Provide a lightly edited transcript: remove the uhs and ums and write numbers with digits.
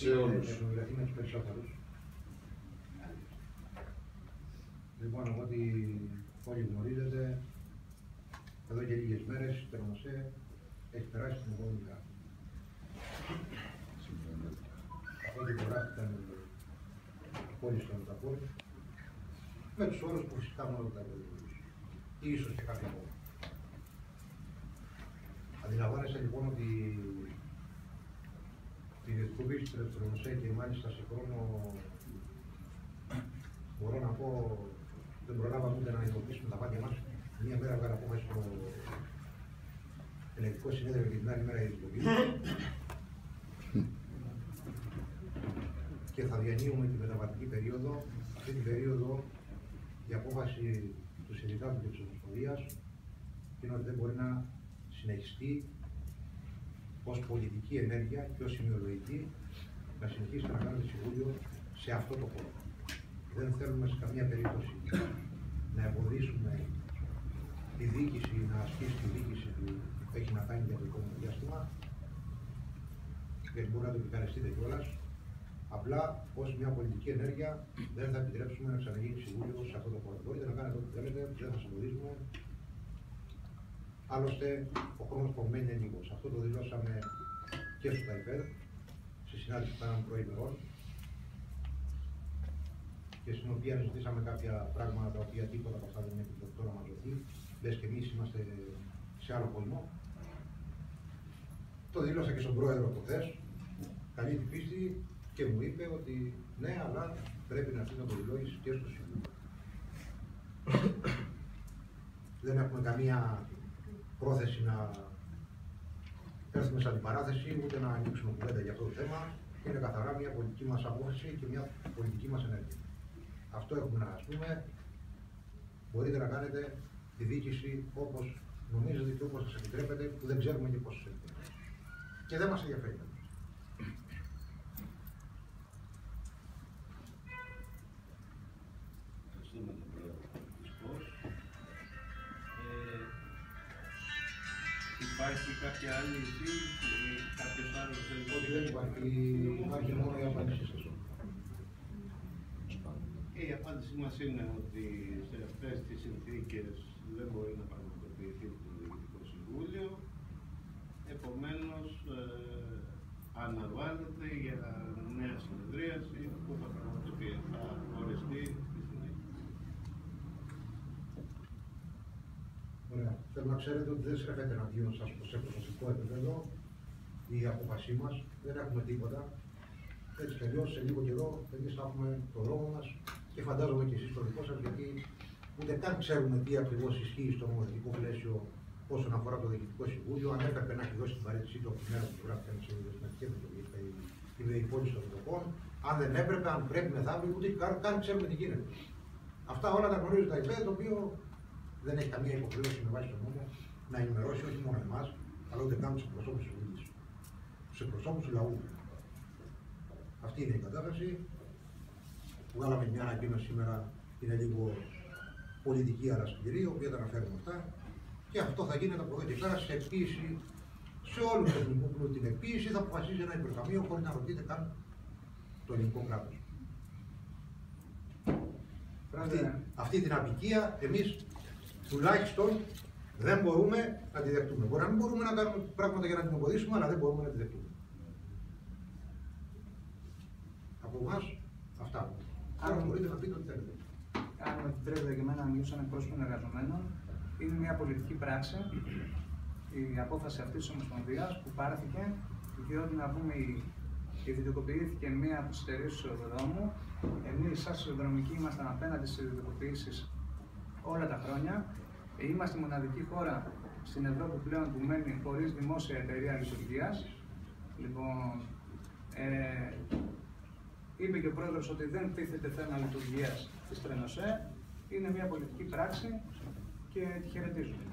σε όλους. Έχουν με τους περισσότερους. Λοιπόν, από ό,τι όλοι γνωρίζετε, εδώ και λίγες μέρες η Τρονοσέ έχει περάσει την επόμενη κάρτα. Από ό,τι υπογράφηκαν οι πόλεις των Μεταπόλων, με τους όρους που φυσικά μόνο τα βοηθούν. Ή ίσως και κάποια πόλη. Αντιλαμβάνεσαι λοιπόν ότι την εκπομπή στην Τρονοσέ και μάλιστα σε χρόνο, μπορώ να πω, δεν προλάβαμε ούτε να ειδοποιήσουμε τα πάντα μας. Μία μέρα βγάλα απόφαση στο ελεκτικό συνέδριο και την άλλη μέρα η ειδοποίηση. Και θα διανύουμε τη μεταβατική περίοδο. Αυτή την περίοδο η απόφαση του Συνδικάτου και της Ομοσπονδίας είναι ότι δεν μπορεί να συνεχιστεί ως πολιτική ενέργεια και ως σημειολογική να συνεχίσει να κάνει το Συμβούλιο σε αυτό το χώρο. Δεν θέλουμε σε καμία περίπτωση να εμποδίσουμε τη διοίκηση, να ασκήσει τη διοίκηση που έχει να κάνει για το επόμενο διάστημα, γιατί μπορεί να το επικαλεστείτε κιόλας. Απλά ως μια πολιτική ενέργεια δεν θα επιτρέψουμε να ξαναγίνει Συμβούλιο σε αυτό το χώρο. Μπορείτε να κάνετε ό,τι θέλετε, δεν θα σας εμποδίσουμε. Άλλωστε, ο χρόνος που μένει είναι λίγος. Αυτό το δηλώσαμε και στο ΤΑΙΠΕΔ, στη συνάντηση που κάναμε προημερών, και στην οποία ζητήσαμε κάποια πράγματα τα οποία τίποτα από αυτά δεν έχει τώρα να μας δοθεί. Λες και εμείς είμαστε σε άλλο κόσμο. Το δήλωσα και στον πρόεδρο προχθές, καλή την πίστη, και μου είπε ότι ναι, αλλά πρέπει να έρθει να το δηλώσει και στο Συμβούλιο. Δεν έχουμε καμία πρόθεση να έρθουμε σε αντιπαράθεση, ούτε να ανοίξουμε κουβέντα για αυτό το θέμα. Είναι καθαρά μια πολιτική μας απόφαση και μια πολιτική μας ενέργεια. Αυτό έχουμε να σας πούμε. Μπορείτε να κάνετε τη διοίκηση όπως νομίζετε και όπως σας επιτρέπετε, που δεν ξέρουμε και πώς σας επιτρέπετε. Και δεν μας ενδιαφέρει. Ευχαριστούμε τον πρόεδρο της ΠΟΣ. Υπάρχει κάποια άλλη εισήγηση, κάποιος άλλος θέλει? Όχι, δεν υπάρχει. Υπάρχει μόνο η απάντησή σας. Η απάντησή μας είναι ότι σε αυτές τις συνθήκες δεν μπορεί να πραγματοποιηθεί το Διοικητικό Συμβούλιο. Επομένως, αναβάλλεται για νέα συνεδρίαση που θα οριστεί στη συνέχεια. Ωραία. Θέλω να ξέρετε ότι δεν στρέφεται εναντίον σας σε προσωπικό επίπεδο η απόφασή μας. Δεν έχουμε τίποτα. Έτσι κι αλλιώς, σε λίγο καιρό, εμείς θα έχουμε το λόγο μας και φαντάζομαι και εσείς το δικό σας, γιατί ούτε καν ξέρουμε τι ακριβώς ισχύει στο νομοθετικό πλαίσιο όσον αφορά το Διοικητικό Συμβούλιο. Αν έπρεπε να έχει δώσει την παρέτησή του από τη μέρα που γράφτηκαν οι συμβουλευτικές με την υπόλοιψη των ειδικών, αν δεν έπρεπε, αν πρέπει μεθαύριο, ούτε καν ξέρουμε τι γίνεται. Αυτά όλα τα γνωρίζει το ΤΑΙΠΕΔ, το οποίο δεν έχει καμία υποχρέωση με βάση τον νόμο να ενημερώσει όχι μόνο εμάς, αλλά ούτε καν τους εκπροσώπους της Βουλής, τους εκπροσώπους του λαού. Αυτή είναι η κατάσταση. Βγάλαμε μια ανακοίνωση σήμερα, είναι λίγο πολιτική αλλά σκληρή, η οποία τα αναφέρουμε αυτά. Και αυτό θα γίνεται από εδώ και πέρα σε εκποίηση σε όλο το ελληνικό πλούτο. Την εκποίηση θα αποφασίζει ένα υπερταμείο χωρίς να ρωτείτε καν το ελληνικό κράτος. Αυτή την απικία εμείς τουλάχιστον δεν μπορούμε να τη δεχτούμε. Μπορεί να μην μπορούμε να κάνουμε πράγματα για να την εμποδίσουμε, αλλά δεν μπορούμε να τη δεχτούμε. Από εμάς αυτά. Άρα μπορείτε να πείτε ό,τι θέλετε. Αν με επιτρέπετε και εμένα να μιλήσω σαν εκπρόσωπο εργαζομένων, είναι μια πολιτική πράξη η απόφαση αυτή τη Ομοσπονδίας που πάρθηκε, διότι να πούμε ιδιωτικοποιήθηκε μία από τις εταιρείες του σιδηροδρόμου. Εμείς, σαν σιδηροδρομικοί, ήμασταν απέναντι στις ιδιωτικοποιήσεις όλα τα χρόνια. Είμαστε η μοναδική χώρα στην Ευρώπη πλέον που μένει χωρίς δημόσια εταιρεία λειτουργίας. Λοιπόν, είπε και ο πρόεδρος ότι δεν τίθεται θέμα λειτουργίας της Τρενοσέ. Είναι μια πολιτική πράξη και τη χαιρετίζουμε.